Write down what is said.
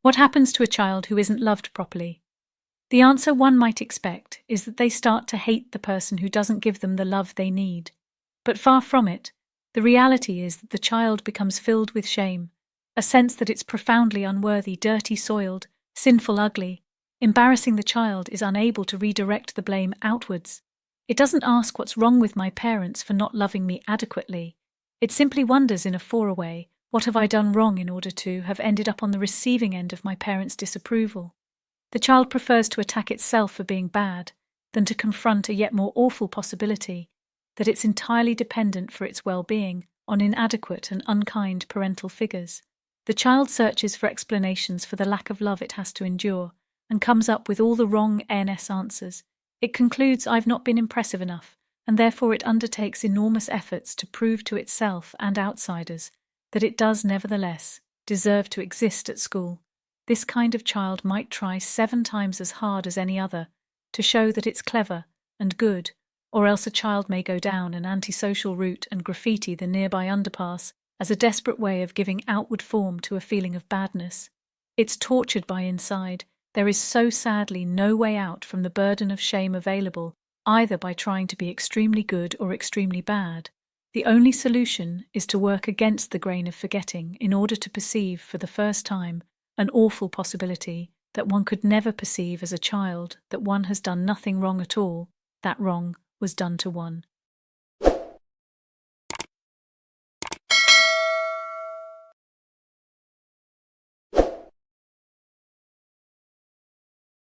What happens to a child who isn't loved properly? The answer one might expect is that they start to hate the person who doesn't give them the love they need. But far from it, the reality is that the child becomes filled with shame, a sense that it's profoundly unworthy, dirty, soiled, sinful, ugly. Embarrassing, the child is unable to redirect the blame outwards. It doesn't ask what's wrong with my parents for not loving me adequately. It simply wonders in a faraway, what have I done wrong in order to have ended up on the receiving end of my parents' disapproval? The child prefers to attack itself for being bad than to confront a yet more awful possibility that it's entirely dependent for its well-being on inadequate and unkind parental figures. The child searches for explanations for the lack of love it has to endure and comes up with all the wrong answers. It concludes, I've not been impressive enough, and therefore it undertakes enormous efforts to prove to itself and outsiders that it does nevertheless deserve to exist at school. This kind of child might try 7 times as hard as any other to show that it's clever and good, or else a child may go down an antisocial route and graffiti the nearby underpass as a desperate way of giving outward form to a feeling of badness. It's tortured by inside. There is so sadly no way out from the burden of shame available, either by trying to be extremely good or extremely bad. The only solution is to work against the grain of forgetting in order to perceive for the first time an awful possibility that one could never perceive as a child, that one has done nothing wrong at all, that wrong was done to one.